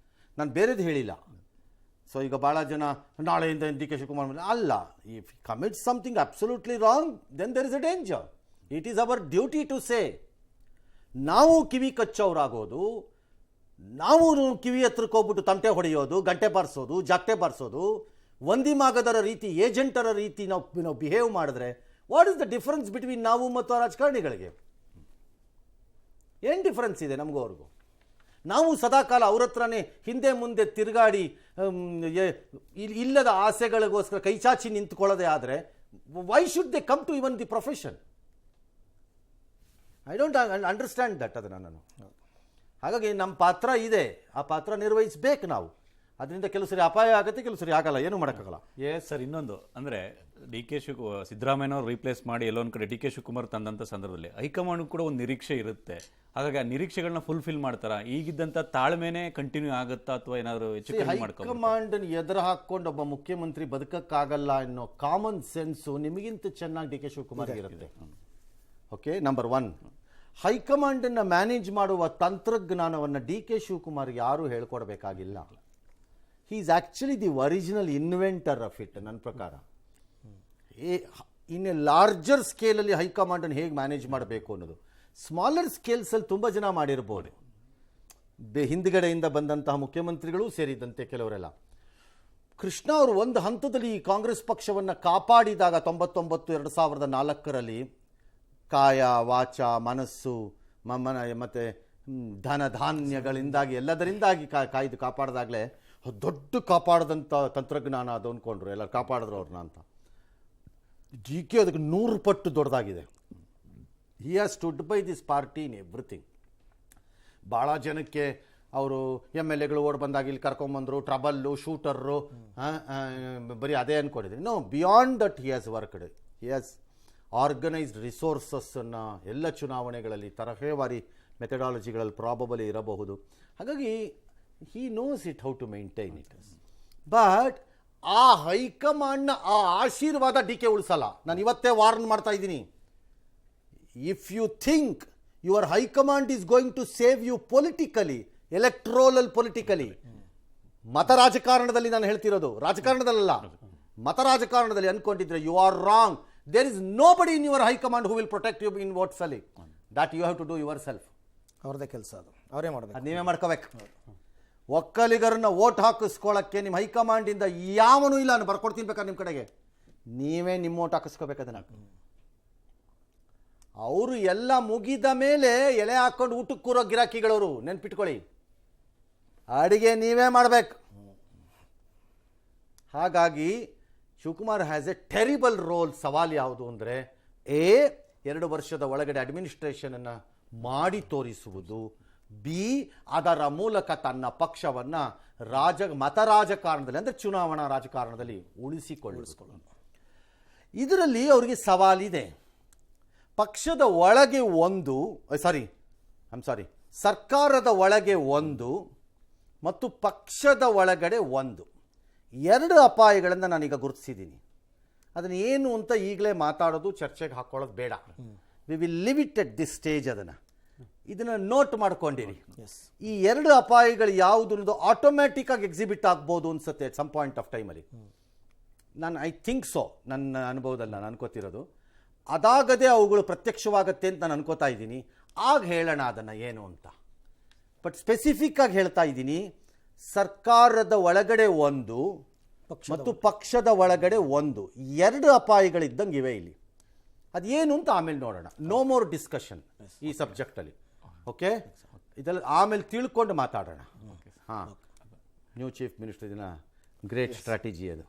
ನಾನು ಬೇರೆದು ಹೇಳಿಲ್ಲ. ಸೊ ಈಗ ಭಾಳ ಜನ ನಾಳೆಯಿಂದ ಡಿ ಕೆ ಶಿವಕುಮಾರ್ ಅಲ್ಲ, if commit something absolutely wrong then there is a danger. It is our duty to say. ನಾವು ಕಿವಿ ಕಚ್ಚೋರಾಗೋದು, ನಾವು ಕಿವಿ ಹತ್ರಕ್ಕೆ ಹೋಗ್ಬಿಟ್ಟು ತಮಟೆ ಹೊಡೆಯೋದು, ಗಂಟೆ ಬಾರಿಸೋದು, ಜಾಗಟೆ ಬಾರಿಸೋದು, ವಂದಿಮಾಗದರ ರೀತಿ, ಏಜೆಂಟರ ರೀತಿ ನಾವು ಬಿಹೇವ್ ಮಾಡಿದ್ರೆ what is the difference between ನಾವು ಮತ್ತು ಆ ರಾಜಕಾರಣಿಗಳಿಗೆ? ಏನು ಡಿಫರೆನ್ಸ್ ಇದೆ ನಮಗೂ ಅವ್ರಿಗೂ? ನಾವು ಸದಾಕಾಲ ಅವ್ರ ಹತ್ರನೇ ಹಿಂದೆ ಮುಂದೆ ತಿರುಗಾಡಿ ಇಲ್ಲದ ಆಸೆಗಳಿಗೋಸ್ಕರ ಕೈಚಾಚಿ ನಿಂತ್ಕೊಳ್ಳೋದೇ ಆದರೆ why should they come to even the profession? I don't understand that. ಅದನ್ನು ನಾನು ಹಾಗಾಗಿ ನಮ್ಮ ಪಾತ್ರ ಇದೆ, ಆ ಪಾತ್ರ ನಿರ್ವಹಿಸಬೇಕು ನಾವು. ಅದರಿಂದ ಕೆಲವು ಸರಿ ಅಪಾಯ ಆಗುತ್ತೆ, ಕೆಲವು ಸರಿ ಆಗಲ್ಲ, ಏನು ಮಾಡೋಕ್ಕಾಗಲ್ಲ. ಸರ್, ಇನ್ನೊಂದು ಅಂದರೆ ಡಿ ಕೆ ಸಿದ್ದರಾಮಯ್ಯನವ್ರು ರೀಪ್ಲೇಸ್ ಮಾಡಿ ಎಲ್ಲೊಂದು ಕಡೆ ಡಿ ಕೆ ಶಿವಕುಮಾರ್ ತಂದಂಥ ಸಂದರ್ಭದಲ್ಲಿ ಹೈಕಮಾಂಡ್ ಕೂಡ ಒಂದು ನಿರೀಕ್ಷೆ ಇರುತ್ತೆ. ಹಾಗಾಗಿ ಆ ನಿರೀಕ್ಷೆಗಳನ್ನ ಫುಲ್ಫಿಲ್ ಮಾಡ್ತಾರಾ? ಈಗಿದ್ದಂಥ ತಾಳ್ಮೆನೇ ಕಂಟಿನ್ಯೂ ಆಗುತ್ತಾ ಅಥವಾ ಏನಾದರೂ ಹೆಚ್ಚು ಕಡಿಮೆ ಮಾಡ್ಕೊಂಡು ಹೈಕಮಾಂಡ್ ಎದುರು ಹಾಕೊಂಡು ಒಬ್ಬ ಮುಖ್ಯಮಂತ್ರಿ ಬದುಕಕ್ಕಾಗಲ್ಲ ಅನ್ನೋ ಕಾಮನ್ ಸೆನ್ಸು ನಿಮಗಿಂತ ಚೆನ್ನಾಗಿ ಡಿ ಕೆ ಶಿವಕುಮಾರ್ ಇರುತ್ತೆ. Okay, number 1. ಹೈಕಮಾಂಡನ್ನು ಮ್ಯಾನೇಜ್ ಮಾಡುವ ತಂತ್ರಜ್ಞಾನವನ್ನು ಡಿ ಕೆ ಶಿವಕುಮಾರ್ ಯಾರೂ ಹೇಳ್ಕೊಡ್ಬೇಕಾಗಿಲ್ಲ. He is actually the original inventor of it. ನನ್ನ ಪ್ರಕಾರ ಇನ್ ಎ ಲಾರ್ಜರ್ ಸ್ಕೇಲಲ್ಲಿ ಹೈಕಮಾಂಡನ್ನು ಹೇಗೆ ಮ್ಯಾನೇಜ್ ಮಾಡಬೇಕು ಅನ್ನೋದು ಸ್ಮಾಲರ್ ಸ್ಕೇಲ್ಸಲ್ಲಿ ತುಂಬ ಜನ ಮಾಡಿರ್ಬೋದು. ಹಿಂದ್ಗಡೆಯಿಂದ ಬಂದಂತಹ ಮುಖ್ಯಮಂತ್ರಿಗಳು ಸೇರಿದಂತೆ ಕೆಲವರೆಲ್ಲ. ಕೃಷ್ಣ ಅವರು ಒಂದು ಹಂತದಲ್ಲಿ ಈ ಕಾಂಗ್ರೆಸ್ ಪಕ್ಷವನ್ನು ಕಾಪಾಡಿದಾಗ 2004 ಕಾಯ ವಾಚ ಮನಸ್ಸು ಮತ್ತು ಧನ ಧಾನ್ಯಗಳಿಂದಾಗಿ ಎಲ್ಲದರಿಂದಾಗಿ ಕಾಯ್ದು ಕಾಪಾಡಿದಾಗಲೇ ದೊಡ್ಡ ಕಾಪಾಡದಂಥ ತಂತ್ರಜ್ಞಾನ ಅದು ಅಂದ್ಕೊಂಡ್ರು, ಎಲ್ಲರೂ ಕಾಪಾಡಿದ್ರು ಅವ್ರನ್ನ ಅಂತ. ಡಿ ಕೆ ಅದಕ್ಕೆ 100 ಪಟ್ಟು ದೊಡ್ಡದಾಗಿದೆ. He has stood by this party in everything. ಭಾಳ ಜನಕ್ಕೆ ಅವರು MLAಗಳು ಓಡ್ ಬಂದಾಗ ಇಲ್ಲಿ ಕರ್ಕೊಂಬಂದರು, ಟ್ರಬಲ್ಲು, ಶೂಟರ್ರು, ಬರೀ ಅದೇ ಅಂದ್ಕೊಂಡಿದ್ದೀನಿ. No, beyond that he has worked. He has organised ರಿಸೋರ್ಸಸ್ಸನ್ನು ಎಲ್ಲ ಚುನಾವಣೆಗಳಲ್ಲಿ ತರಹೇವಾರಿ ಮೆಥಡಾಲಜಿಗಳಲ್ಲಿ ಪ್ರಾಬಬಲಿ ಇರಬಹುದು. ಹಾಗಾಗಿ he knows it how to maintain it. But ಆ ಹೈಕಮಾಂಡ್ನ ಆ ಆಶೀರ್ವಾದ ಡಿ ಕೆ ಉಳಿಸಲ್ಲ. ನಾನು ಇವತ್ತೇ ವಾರ್ನ್ ಮಾಡ್ತಾ ಇದ್ದೀನಿ. If you think your high command is going to save you politically, electoral politically, ಮತ ರಾಜಕಾರಣದಲ್ಲಿ ನಾನು ಹೇಳ್ತಿರೋದು, ರಾಜಕಾರಣದಲ್ಲ, ಮತ ರಾಜಕಾರಣದಲ್ಲಿ ಅನ್ಕೊಂಡಿದ್ರೆ you are wrong. There is nobody in your high command who will protect you in votes ಅಲ್ಲಿ. That you have to do yourself. ಅವ್ರದೇ ಕೆಲಸ ಅದು, ಅವರೇ ಮಾಡಬೇಕು, ಅದು ನೀವೇ ಮಾಡ್ಕೋಬೇಕು. ಒಕ್ಕಲಿಗರನ್ನ ಓಟ್ ಹಾಕಿಸ್ಕೊಳ್ಳೋಕ್ಕೆ ನಿಮ್ಮ ಹೈಕಮಾಂಡಿಂದ ಯಾವನೂ ಇಲ್ಲ. ನಾನು ಬರ್ಕೊಡ್ತೀನಿ ಬೇಕಾದ್ರೆ ನಿಮ್ಮ ಕಡೆಗೆ, ನೀವೇ ನಿಮ್ಮ ಓಟ್ ಹಾಕಿಸ್ಕೋಬೇಕು. ಅದನ್ನು ಅವರು ಎಲ್ಲ ಮುಗಿದ ಮೇಲೆ ಎಲೆ ಹಾಕೊಂಡು ಊಟಕ್ಕೆ ಕೂರೋ ಗಿರಾಕಿಗಳವರು, ನೆನ್ಪಿಟ್ಕೊಳ್ಳಿ. ಅಡಿಗೆ ನೀವೇ ಮಾಡಬೇಕು. ಹಾಗಾಗಿ Shivakumar has a terrible role. ಸವಾಲು ಯಾವುದು ಅಂದರೆ 2 ವರ್ಷದ ಒಳಗಡೆ ಅಡ್ಮಿನಿಸ್ಟ್ರೇಷನನ್ನು ಮಾಡಿ ತೋರಿಸುವುದು, ಅದರ ಮೂಲಕ ತನ್ನ ಪಕ್ಷವನ್ನು ಮತ ರಾಜಕಾರಣದಲ್ಲಿ ಅಂದರೆ ಚುನಾವಣಾ ರಾಜಕಾರಣದಲ್ಲಿ ಉಳಿಸಿಕೊಳ್ಳುವುದು. ಇದರಲ್ಲಿ ಅವರಿಗೆ ಸವಾಲಿದೆ. ಪಕ್ಷದ ಒಳಗೆ ಸರ್ಕಾರದ ಒಳಗೆ ಒಂದು ಮತ್ತು ಪಕ್ಷದ ಒಳಗಡೆ ಒಂದು, ಎರಡು ಅಪಾಯಗಳನ್ನು ನಾನೀಗ ಗುರುತಿಸಿದ್ದೀನಿ. ಅದನ್ನು ಏನು ಅಂತ ಈಗಲೇ ಮಾತಾಡೋದು, ಚರ್ಚೆಗೆ ಹಾಕೊಳ್ಳೋದು ಬೇಡ. We will leave it at this stage. ಇದನ್ನು ನೋಟ್ ಮಾಡ್ಕೊಂಡಿರಿ. ಈ ಎರಡು ಅಪಾಯಗಳು ಯಾವುದು ಅನ್ನೋದು ಆಟೋಮ್ಯಾಟಿಕ್ ಆಗಿ ಎಕ್ಸಿಬಿಟ್ ಆಗ್ಬೋದು ಅನ್ಸುತ್ತೆ ಸಮ್ ಪಾಯಿಂಟ್ ಆಫ್ ಟೈಮಲ್ಲಿ. ಐ ಥಿಂಕ್ ಸೊ, ನನ್ನ ಅನುಭವದಲ್ಲಿ ನಾನು ಅನ್ಕೋತಿರೋದು. ಅದಾಗದೆ ಅವುಗಳು ಪ್ರತ್ಯಕ್ಷವಾಗತ್ತೆ ಅಂತ ನಾನು ಅನ್ಕೋತಾ ಇದ್ದೀನಿ. ಆಗ ಹೇಳೋಣ ಅದನ್ನು ಏನು ಅಂತ. ಬಟ್ ಸ್ಪೆಸಿಫಿಕ್ ಆಗಿ ಹೇಳ್ತಾ ಇದ್ದೀನಿ, ಸರ್ಕಾರದ ಒಳಗಡೆ ಒಂದು ಮತ್ತು ಪಕ್ಷದ ಒಳಗಡೆ ಒಂದು, ಎರಡು ಅಪಾಯಗಳಿದ್ದಂಗೆ ಇವೆ ಇಲ್ಲಿ. ಅದೇನು ಅಂತ ಆಮೇಲೆ ನೋಡೋಣ. ನೋ ಮೋರ್ ಡಿಸ್ಕಷನ್ ಈ ಸಬ್ಜೆಕ್ಟಲ್ಲಿ. ಓಕೆ, ಇದೆಲ್ಲ ಆಮೇಲೆ ತಿಳ್ಕೊಂಡು ಮಾತಾಡೋಣ. ಹಾಂ, ನ್ಯೂ ಚೀಫ್ ಮಿನಿಸ್ಟರ್ ದಿನ ಗ್ರೇಟ್ ಸ್ಟ್ರಾಟಜಿ ಅದು.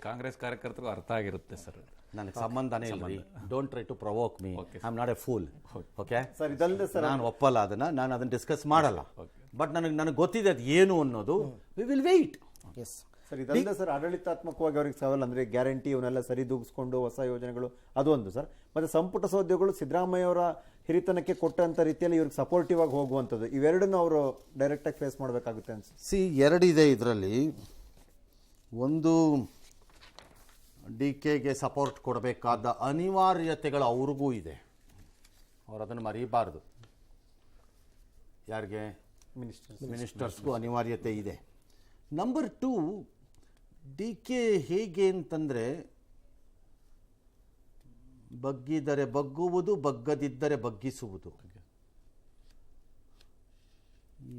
ಕಾಂಗ್ರೆಸ್ ಕಾರ್ಯಕರ್ತರಿಗೂ ಅರ್ಥ ಆಗಿರುತ್ತೆ ಸರ್. ನನಗೆ ಸಂಬಂಧನೇ ಇಲ್ಲ. Don't try to provoke me, I am not a fool. Okay sir, ಇದಲ್ಲದೆ ಸರ್ ನಾನು ಒಪ್ಪಲ್ಲ ನಾನು ಅದನ್ನು ಡಿಸ್ಕಸ್ ಮಾಡಲ್ಲ. ಬಟ್ ನನಗೆ ಗೊತ್ತಿದೆ ಅದು ಏನು ಅನ್ನೋದು. We will weight. Yes sir, ಇದಲ್ಲದೆ ಸರ್ ಆಡಳಿತಾತ್ಮಕವಾಗಿ ಅವ್ರಿಗೆ ಸವಾಲ್ ಅಂದರೆ ಗ್ಯಾರಂಟಿ ಇವನ್ನೆಲ್ಲ ಸರಿದೂಗಿಸ್ಕೊಂಡು ಹೊಸ ಯೋಜನೆಗಳು ಅದು ಒಂದು ಸರ್. ಮತ್ತು ಸಂಪುಟ ಸೌದ್ಯಗಳು ಸಿದ್ದರಾಮಯ್ಯ ಅವರ ಹಿರಿತನಕ್ಕೆ ಕೊಟ್ಟಂಥ ರೀತಿಯಲ್ಲಿ ಇವ್ರಿಗೆ ಸಪೋರ್ಟಿವ್ ಆಗಿ ಹೋಗುವಂಥದ್ದು, ಇವೆರಡನ್ನೂ ಅವರು ಡೈರೆಕ್ಟಾಗಿ ಫೇಸ್ ಮಾಡಬೇಕಾಗುತ್ತೆ ಅನ್ಸುತ್ತೆ. ಎರಡಿದೆ ಇದರಲ್ಲಿ. ಒಂದು, ಡಿ ಕೆಗೆ ಸಪೋರ್ಟ್ ಕೊಡಬೇಕಾದ ಅನಿವಾರ್ಯತೆಗಳು ಅವ್ರಿಗೂ ಇದೆ. ಅವ್ರು ಅದನ್ನು ಮರೀಬಾರ್ದು. ಯಾರಿಗೆ? ಮಿನಿಸ್ಟರ್ಸ್ಗೂ ಅನಿವಾರ್ಯತೆ ಇದೆ. ನಂಬರ್ 2, ಡಿ ಕೆ ಹೇಗೆ ಅಂತಂದರೆ, ಬಗ್ಗಿದರೆ ಬಗ್ಗುವುದು, ಬಗ್ಗದಿದ್ದರೆ ಬಗ್ಗಿಸುವುದು.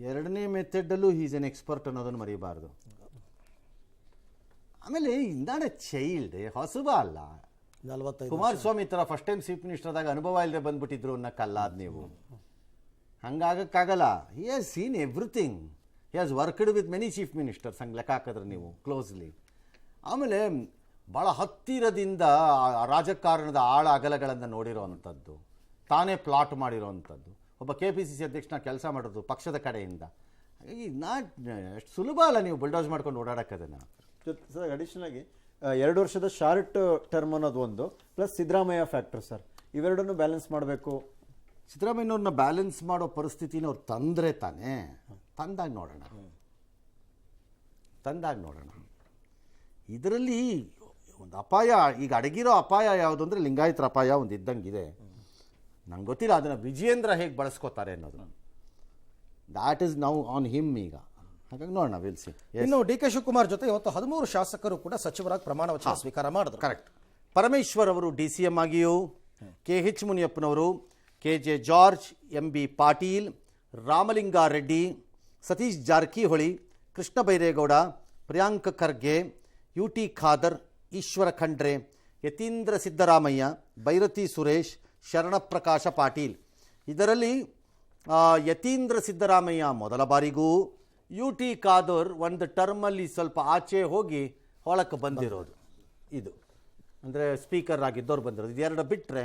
ಎರಡನೇ ಮೆಥಡಲ್ಲೂ ಈಸ್ ಎನ್ ಎಕ್ಸ್ಪರ್ಟ್ ಅನ್ನೋದನ್ನು ಮರೀಬಾರ್ದು. ಆಮೇಲೆ ನಾಟ್ ಎ ಚೈಲ್ಡ್, ಹೊಸಬ ಅಲ್ಲ. 45 ಕುಮಾರಸ್ವಾಮಿ ಥರ ಫಸ್ಟ್ ಟೈಮ್ ಚೀಫ್ ಮಿನಿಸ್ಟರ್ ಆದಾಗ ಅನುಭವ ಇಲ್ಲದೆ ಬಂದ್ಬಿಟ್ಟಿದ್ರು ಅನ್ನಕ್ಕಲ್ಲ ನೀವು. ಹಂಗಾಗಕ್ಕಾಗಲ್ಲ. He has seen everything. He has worked with many chief ministers. ಹಂಗೆ ಲೆಕ್ಕ ಹಾಕಿದ್ರೆ ನೀವು ಕ್ಲೋಸ್ಲಿ. ಆಮೇಲೆ ಭಾಳ ಹತ್ತಿರದಿಂದ ರಾಜಕಾರಣದ ಆಳ ಅಗಲಗಳನ್ನು ನೋಡಿರೋವಂಥದ್ದು, ತಾನೇ ಪ್ಲಾಟ್ ಮಾಡಿರೋವಂಥದ್ದು. ಒಬ್ಬ KPCC ಅಧ್ಯಕ್ಷನ ಕೆಲಸ ಮಾಡೋದು ಪಕ್ಷದ ಕಡೆಯಿಂದ. ಹಾಗಾಗಿ ಅಷ್ಟು ಸುಲಭ ಅಲ್ಲ ನೀವು ಬುಲ್ಡೋಸ್ ಮಾಡ್ಕೊಂಡು ಓಡಾಡೋಕ್ಕದನ್ನು. ಸರ್, ಅಡಿಷನಲ್ ಆಗಿ 2 ವರ್ಷದ ಶಾರ್ಟ್ ಟರ್ಮ್ ಅನ್ನೋದು ಒಂದು, ಪ್ಲಸ್ ಸಿದ್ದರಾಮಯ್ಯ ಫ್ಯಾಕ್ಟರ್ ಸರ್, ಇವೆರಡನ್ನು ಬ್ಯಾಲೆನ್ಸ್ ಮಾಡಬೇಕು. ಸಿದ್ದರಾಮಯ್ಯನವ್ರನ್ನ ಬ್ಯಾಲೆನ್ಸ್ ಮಾಡೋ ಪರಿಸ್ಥಿತಿನ ಅವ್ರು ತಂದರೆ ತಾನೇ. ತಂದಾಗ ನೋಡೋಣ. ಇದರಲ್ಲಿ ಒಂದು ಅಪಾಯ ಈಗ ಅಡಗಿರೋ ಅಪಾಯ ಯಾವುದು ಅಂದರೆ ಲಿಂಗಾಯತರ ಅಪಾಯ ಒಂದು ಇದ್ದಂಗಿದೆ. ನಂಗೆ ಗೊತ್ತಿಲ್ಲ ಅದನ್ನು ವಿಜಯೇಂದ್ರ ಹೇಗೆ ಬಳಸ್ಕೋತಾರೆ ಅನ್ನೋದು. That is now on him ಈಗ. ಹಾಗಾಗಿ ನೋಡೋಣ, ವಿಲ್ ಸಿ. ಇನ್ನು ಡಿ ಕೆ ಶಿವಕುಮಾರ್ ಜೊತೆ ಇವತ್ತು 13 ಶಾಸಕರು ಕೂಡ ಸಚಿವರಾಗಿ ಪ್ರಮಾಣ ವಚನ ಸ್ವೀಕಾರ ಮಾಡಿದ್ರು. ಕರೆಕ್ಟ್. ಪರಮೇಶ್ವರ್ ಅವರು DCM ಆಗಿಯೂ, KH ಮುನಿಯಪ್ಪನವರು, KJ George, MB Patil, Ramalinga Reddy, Satish Jarkiholi, Krishna Byregowda, Priyank Kharge, UT Khader, Eshwara Khandre, Yathindra Siddaramaiah, Byrathi Suresh, Sharanaprakash Patil. ಇದರಲ್ಲಿ ಯತೀಂದ್ರ ಸಿದ್ದರಾಮಯ್ಯ ಮೊದಲ ಬಾರಿಗೂ, UT ಖಾದರ್ ಒಂದು ಟರ್ಮಲ್ಲಿ ಸ್ವಲ್ಪ ಆಚೆ ಹೋಗಿ ಹೊಳಕ್ಕೆ ಬಂದಿರೋದು. ಇದು ಅಂದರೆ ಸ್ಪೀಕರ್ ಆಗಿದ್ದವ್ರು ಬಂದಿರೋದು. ಇದೆರಡು ಬಿಟ್ಟರೆ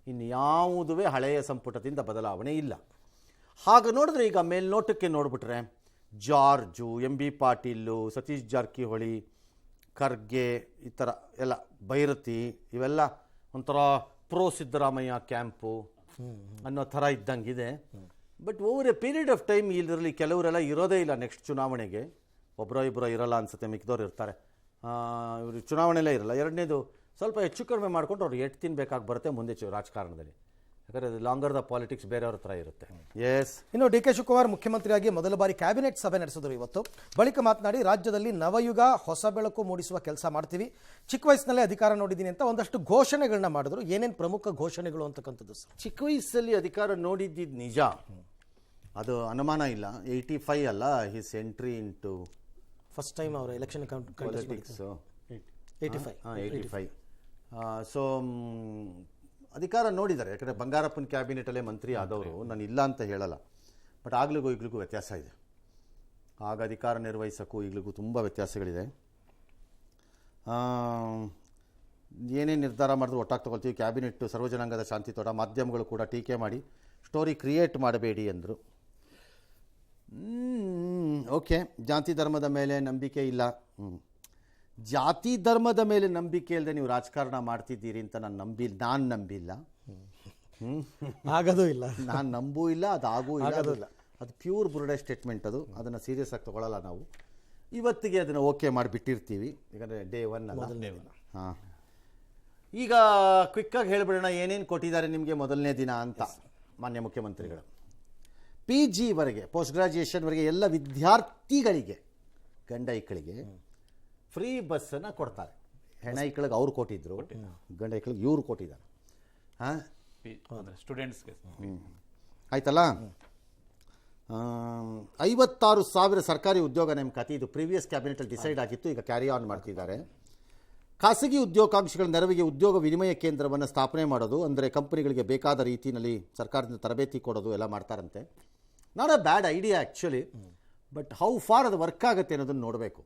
ಇನ್ನು ಯಾವುದುವೇ ಹಳೆಯ ಸಂಪುಟದಿಂದ ಬದಲಾವಣೆ ಇಲ್ಲ. ಹಾಗೆ ನೋಡಿದ್ರೆ ಈಗ ಮೇಲ್ನೋಟಕ್ಕೆ ನೋಡಿಬಿಟ್ರೆ ಜಾರ್ಜು, MB ಪಾಟೀಲು, ಸತೀಶ್ ಜಾರಕಿಹೊಳಿ, ಖರ್ಗೆ, ಈ ಥರ ಎಲ್ಲ, ಭೈರತಿ, ಇವೆಲ್ಲ ಒಂಥರ ಪ್ರೋ ಸಿದ್ದರಾಮಯ್ಯ ಕ್ಯಾಂಪು ಅನ್ನೋ ಥರ ಇದ್ದಂಗಿದೆ. But over a period of time ಇದರಲ್ಲಿ ಕೆಲವರೆಲ್ಲ ಇರೋದೇ ಇಲ್ಲ. ನೆಕ್ಸ್ಟ್ ಚುನಾವಣೆಗೆ ಒಬ್ಬರೋ ಇಬ್ಬರೋ ಇರೋಲ್ಲ ಅನ್ಸುತ್ತೆ, ಮಿಕ್ಕಿದವ್ರು ಇರ್ತಾರೆ. ಇವರು ಚುನಾವಣೆಯಲ್ಲೇ ಇರಲ್ಲ. ಎರಡನೇದು ಸ್ವಲ್ಪ ಹೆಚ್ಚು ಕಡಿಮೆ ಮಾಡಿಕೊಂಡು ಅವ್ರು ಎಟ್ಟು ತಿನ್ನಬೇಕಾಗಿ ಬರುತ್ತೆ ಮುಂದೆ ರಾಜಕಾರಣದಲ್ಲಿ. ಯಾಕಂದರೆ ಲಾಂಗರ್ ದ ಪಾಲಿಟಿಕ್ಸ್ ಬೇರೆಯವ್ರ ಹತ್ರ ಇರುತ್ತೆ. ಎಸ್. ಇನ್ನು ಡಿ ಕೆ ಶಿವಕುಮಾರ್ ಮುಖ್ಯಮಂತ್ರಿಯಾಗಿ ಮೊದಲ ಬಾರಿ ಕ್ಯಾಬಿನೆಟ್ ಸಭೆ ನಡೆಸಿದ್ರು ಇವತ್ತು. ಬಳಿಕ ಮಾತನಾಡಿ, ರಾಜ್ಯದಲ್ಲಿ ನವಯುಗ ಹೊಸ ಬೆಳಕು ಮೂಡಿಸುವ ಕೆಲಸ ಮಾಡ್ತೀವಿ, ಚಿಕ್ಕ ವಯಸ್ಸಿನಲ್ಲೇ ಅಧಿಕಾರ ನೋಡಿದ್ದೀನಿ ಅಂತ ಒಂದಷ್ಟು ಘೋಷಣೆಗಳನ್ನ ಮಾಡಿದ್ರು. ಏನೇನು ಪ್ರಮುಖ ಘೋಷಣೆಗಳು ಅಂತಕ್ಕಂಥದ್ದು ಸರ್? ಚಿಕ್ಕ ವಯಸ್ಸಲ್ಲಿ ಅಧಿಕಾರ ನೋಡಿದ್ದು ನಿಜ, ಅದು ಅನುಮಾನ ಇಲ್ಲ. 85 ಅಲ್ಲ his entry into first time ಅವರು ಎಲೆಕ್ಷನ್ ಪಾಲಿಟಿಕ್ಸು. 85. ಸೊ ಅಧಿಕಾರ ನೋಡಿದ್ದಾರೆ. ಯಾಕಂದರೆ ಬಂಗಾರಪ್ಪನ ಕ್ಯಾಬಿನೆಟಲ್ಲೇ ಮಂತ್ರಿ ಆದವರು, ನಾನು ಇಲ್ಲ ಅಂತ ಹೇಳಲ್ಲ. ಬಟ್ ಆಗ್ಲಿಗೂ ಈಗಲಿಗೂ ವ್ಯತ್ಯಾಸ ಇದೆ. ಆಗ ಅಧಿಕಾರ ನಿರ್ವಹಿಸೋಕ್ಕೂ ಈಗಲಿಗೂ ತುಂಬ ವ್ಯತ್ಯಾಸಗಳಿದೆ. ಏನೇ ನಿರ್ಧಾರ ಮಾಡಿದ್ರು ಒಟ್ಟಾಗಿ ತೊಗೊಳ್ತೀವಿ. ಕ್ಯಾಬಿನೆಟ್ಟು ಸರ್ವಜನಾಂಗದ ಶಾಂತಿ ತೋಟ, ಮಾಧ್ಯಮಗಳು ಕೂಡ ಟೀಕೆ ಮಾಡಿ ಸ್ಟೋರಿ ಕ್ರಿಯೇಟ್ ಮಾಡಬೇಡಿ ಅಂದರು. ಓಕೆ, ಜಾತಿ ಧರ್ಮದ ಮೇಲೆ ನಂಬಿಕೆ ಇಲ್ಲ. ಜಾತಿ ಧರ್ಮದ ಮೇಲೆ ನಂಬಿಕೆ ಇಲ್ಲದೆ ನೀವು ರಾಜಕಾರಣ ಮಾಡ್ತಿದ್ದೀರಿ ಅಂತ ನಾನು ನಂಬಿಲ್ಲ. ಆಗೋದು ಇಲ್ಲ. ನಾನು ನಂಬೂ ಇಲ್ಲ, ಅದು ಆಗೂ ಇಲ್ಲ. ಅದು ಪ್ಯೂರ್ ಬುರುಡೆ ಸ್ಟೇಟ್ಮೆಂಟ್. ಅದನ್ನು ಸೀರಿಯಸ್ ಆಗಿ ತೊಗೊಳ್ಳಲ್ಲ ನಾವು. ಇವತ್ತಿಗೆ ಅದನ್ನು ಓಕೆ ಮಾಡಿಬಿಟ್ಟಿರ್ತೀವಿ, ಯಾಕಂದರೆ ಡೇ 1 ಅಲ್ಲ. ಹಾಂ, ಈಗ ಕ್ವಿಕ್ಕಾಗಿ ಹೇಳಿಬಿಡೋಣ ಏನೇನು ಕೊಟ್ಟಿದ್ದಾರೆ ನಿಮಗೆ ಮೊದಲನೇ ದಿನ ಅಂತ. ಮಾನ್ಯ ಮುಖ್ಯಮಂತ್ರಿಗಳು PG-ವರೆಗೆ, ಪೋಸ್ಟ್ ಗ್ರಾಜ್ಯುಯೇಷನ್ವರೆಗೆ ಎಲ್ಲ ವಿದ್ಯಾರ್ಥಿಗಳಿಗೆ, ಗಂಡ ಐಕ್ಕಳಿಗೆ ಫ್ರೀ ಬಸ್ಸನ್ನು ಕೊಡ್ತಾರೆ. ಹೆಣ್ಣ ಐಕ್ಕಳಿಗೆ ಅವ್ರು ಕೊಟ್ಟಿದ್ರು, ಗಂಡ ಐಕ್ಕಳಿಗೆ ಇವ್ರು ಕೊಟ್ಟಿದ್ದಾರೆ. ಹಾಂ, ಸ್ಟೂಡೆಂಟ್ಸ್ಗೆ ಆಯ್ತಲ್ಲ. 56,000 ಸರ್ಕಾರಿ ಉದ್ಯೋಗ ನೇಮಕಾತಿ. ಇದು ಪ್ರೀವಿಯಸ್ ಕ್ಯಾಬಿನೆಟಲ್ಲಿ ಡಿಸೈಡ್ ಆಗಿತ್ತು, ಈಗ ಕ್ಯಾರಿ ಆನ್ ಮಾಡ್ತಿದ್ದಾರೆ. ಖಾಸಗಿ ಉದ್ಯೋಗಾಂಕ್ಷಿಗಳ ನೆರವಿಗೆ ಉದ್ಯೋಗ ವಿನಿಮಯ ಕೇಂದ್ರವನ್ನು ಸ್ಥಾಪನೆ ಮಾಡೋದು, ಅಂದರೆ ಕಂಪನಿಗಳಿಗೆ ಬೇಕಾದ ರೀತಿಯಲ್ಲಿ ಸರ್ಕಾರದಿಂದ ತರಬೇತಿ ಕೊಡೋದು ಎಲ್ಲ ಮಾಡ್ತಾರಂತೆ. Not a bad idea actually, but how far ಅದು ವರ್ಕ್ ಆಗುತ್ತೆ ಅನ್ನೋದನ್ನು ನೋಡಬೇಕು.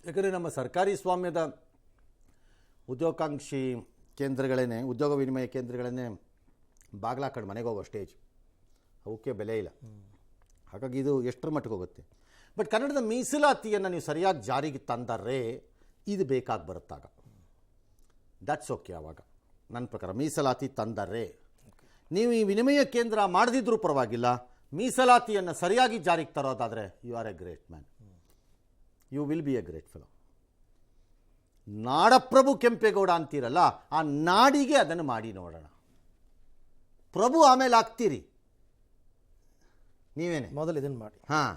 ಯಾಕಂದರೆ ನಮ್ಮ ಸರ್ಕಾರಿ ಸ್ವಾಮ್ಯದ ಉದ್ಯೋಗಾಂಕ್ಷಿ ಕೇಂದ್ರಗಳೇ, ಉದ್ಯೋಗ ವಿನಿಮಯ ಕೇಂದ್ರಗಳನ್ನೇ ಬಾಗ್ಲಾಕಂಡು ಮನೆಗೆ ಹೋಗೋ ಸ್ಟೇಜ್, ಅವಕ್ಕೆ ಬೆಲೆ ಇಲ್ಲ. ಹಾಗಾಗಿ ಇದು ಎಷ್ಟರ ಮಟ್ಟಿಗೆ ಹೋಗುತ್ತೆ. ಬಟ್ ಕನ್ನಡದ ಮೀಸಲಾತಿಯನ್ನು ನೀವು ಸರಿಯಾಗಿ ಜಾರಿಗೆ ತಂದರೆ ಇದು ಬೇಕಾಗಿ ಬರುತ್ತಾಗ ದಟ್ಸ್ ಓಕೆ. ಆವಾಗ ನನ್ನ ಪ್ರಕಾರ ಮೀಸಲಾತಿ ತಂದರೆ, ನೀವು ಈ ವಿನಿಮಯ ಕೇಂದ್ರ ಮಾಡದಿದ್ರೂ ಪರವಾಗಿಲ್ಲ, ಮೀಸಲಾತಿಯನ್ನು ಸರಿಯಾಗಿ ಜಾರಿಗೆ ತರೋದಾದರೆ you are a great man, you will be a great fellow. ನಾಡಪ್ರಭು ಕೆಂಪೇಗೌಡ ಅಂತೀರಲ್ಲ, ಆ ನಾಡಿಗೆ ಅದನ್ನು ಮಾಡಿ ನೋಡೋಣ. ಪ್ರಭು ಆಮೇಲೆ ಆಗ್ತೀರಿ ನೀವೇನೆ, ಮೊದಲು ಇದನ್ನು ಮಾಡಿ. ಹಾಂ,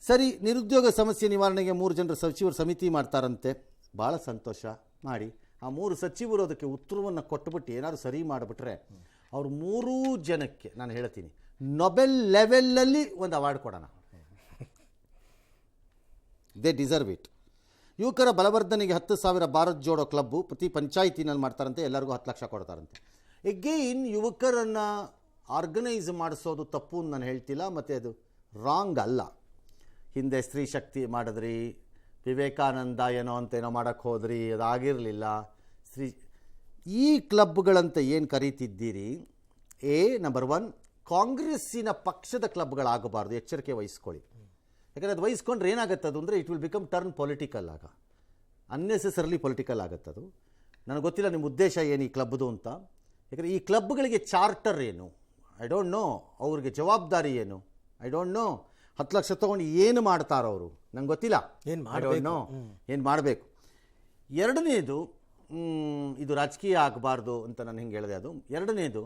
ಸರಿ. ನಿರುದ್ಯೋಗ ಸಮಸ್ಯೆ ನಿವಾರಣೆಗೆ 3 ಜನರ ಸಚಿವರು ಸಮಿತಿ ಮಾಡ್ತಾರಂತೆ. ಭಾಳ ಸಂತೋಷ, ಮಾಡಿ. ಆ 3 ಸಚಿವರು ಅದಕ್ಕೆ ಉತ್ತರವನ್ನು ಕೊಟ್ಟುಬಿಟ್ಟು ಏನಾದ್ರು ಸರಿ ಮಾಡಿಬಿಟ್ರೆ ಅವ್ರು 3 ಜನಕ್ಕೆ ನಾನು ಹೇಳ್ತೀನಿ ನೊಬೆಲ್ ಲೆವೆಲಲ್ಲಿ ಒಂದು ಅವಾರ್ಡ್ ಕೊಡೋಣ. They deserve it. ಯುವಕರ ಬಲವರ್ಧನೆಗೆ 10,000 ಭಾರತ್ ಜೋಡೋ ಕ್ಲಬ್ಬು ಪ್ರತಿ ಪಂಚಾಯಿತಿನಲ್ಲಿ ಮಾಡ್ತಾರಂತೆ, ಎಲ್ಲರಿಗೂ 10 ಲಕ್ಷ ಕೊಡ್ತಾರಂತೆ. ಎಗೈನ್ ಯುವಕರನ್ನು ಆರ್ಗನೈಸ್ ಮಾಡಿಸೋದು ತಪ್ಪು ಅಂತ ನಾನು ಹೇಳ್ತಿಲ್ಲ, ಮತ್ತು ಅದು ರಾಂಗ್ ಅಲ್ಲ. ಹಿಂದೆ ಸ್ತ್ರೀ ಶಕ್ತಿ ಮಾಡಿದ್ರಿ, ವಿವೇಕಾನಂದ ಏನೋ ಅಂತೇನೋ ಮಾಡೋಕ್ಕೆ ಹೋದ್ರಿ, ಅದಾಗಿರಲಿಲ್ಲ. ಈ ಕ್ಲಬ್ಗಳಂತ ಏನು ಕರೀತಿದ್ದೀರಿ, ನಂಬರ್ 1 ಕಾಂಗ್ರೆಸ್ಸಿನ ಪಕ್ಷದ ಕ್ಲಬ್ಗಳಾಗಬಾರ್ದು, ಎಚ್ಚರಿಕೆ ವಹಿಸ್ಕೊಳ್ಳಿ. ಯಾಕಂದರೆ ಅದು ವಹಿಸ್ಕೊಂಡ್ರೆ ಏನಾಗುತ್ತೆ ಅದು ಅಂದರೆ it will become turn political. ಆಗ ಅನ್ನೆಸೆಸರಿಲಿ ಪೊಲಿಟಿಕಲ್ ಆಗುತ್ತದು. ನನಗೆ ಗೊತ್ತಿಲ್ಲ ನಿಮ್ಮ ಉದ್ದೇಶ ಏನು ಈ ಕ್ಲಬ್ದು ಅಂತ. ಯಾಕಂದರೆ ಈ ಕ್ಲಬ್ಗಳಿಗೆ ಚಾರ್ಟರ್ ಏನು ಐ ಡೋಂಟ್ ನೋ, ಅವ್ರಿಗೆ ಜವಾಬ್ದಾರಿ ಏನು ಐ ಡೋಂಟ್ ನೋ. 10 ಲಕ್ಷ ತೊಗೊಂಡು ಏನು ಮಾಡ್ತಾರೋ ಅವರು ನಂಗೆ ಗೊತ್ತಿಲ್ಲ, ಏನು ಮಾಡಬೇಕು. ಎರಡನೇದು, ಇದು ರಾಜಕೀಯ ಆಗಬಾರ್ದು ಅಂತ ನಾನು ಹಿಂಗೆ ಹೇಳಿದೆ. ಅದು ಎರಡನೇದು,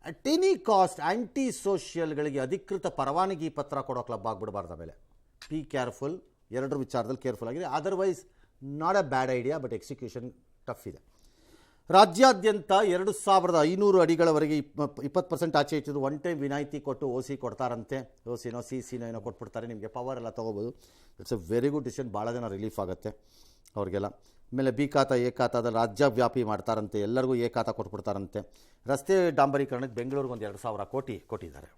ಅಟ್ ಎನಿ ಕಾಸ್ಟ್ ಆ್ಯಂಟಿ ಸೋಷಿಯಲ್ಗಳಿಗೆ ಅಧಿಕೃತ ಪರವಾನಗಿ ಪತ್ರ ಕೊಡೋ ಕ್ಲಬ್ ಆಗಿಬಿಡಬಾರ್ದು. ಆಮೇಲೆ ಬಿ ಕೇರ್ಫುಲ್, ಎರಡರ ವಿಚಾರದಲ್ಲಿ ಕೇರ್ಫುಲ್ ಆಗಿದೆ. Otherwise not a bad idea, but execution tough ಇದೆ. ರಾಜ್ಯಾದ್ಯಂತ 2,500 ಅಡಿಗಳವರೆಗೆ 20% ಆಚೆ ಇಟ್ಟಿದ್ದು 1 ಟೈಮ್ ವಿನಾಯಿತಿ ಕೊಟ್ಟು OC ಕೊಡ್ತಾರಂತೆ. OCನೋ CCನೋ ಏನೋ ಕೊಟ್ಬಿಡ್ತಾರೆ, ನಿಮಗೆ ಪವರ್ ಎಲ್ಲ ತೊಗೋಬೋದು. It's A very good decision, ಭಾಳ ಜನ ರಿಲೀಫ್ ಆಗುತ್ತೆ ಅವ್ರಿಗೆಲ್ಲ. ಆಮೇಲೆ ಬಿ ಖಾತಾ ಎ ಖಾತಾದಲ್ಲಿ ರಾಜ್ಯವ್ಯಾಪಿ ಮಾಡ್ತಾರಂತೆ, ಎಲ್ಲರಿಗೂ ಎ ಖಾತಾ ಕೊಟ್ಬಿಡ್ತಾರಂತೆ. ರಸ್ತೆ ಡಾಂಬರೀಕರಣಕ್ಕೆ ಬೆಂಗಳೂರಿಗೆ ಒಂದು 2,000 ಕೋಟಿ ಕೊಟ್ಟಿದ್ದಾರೆ.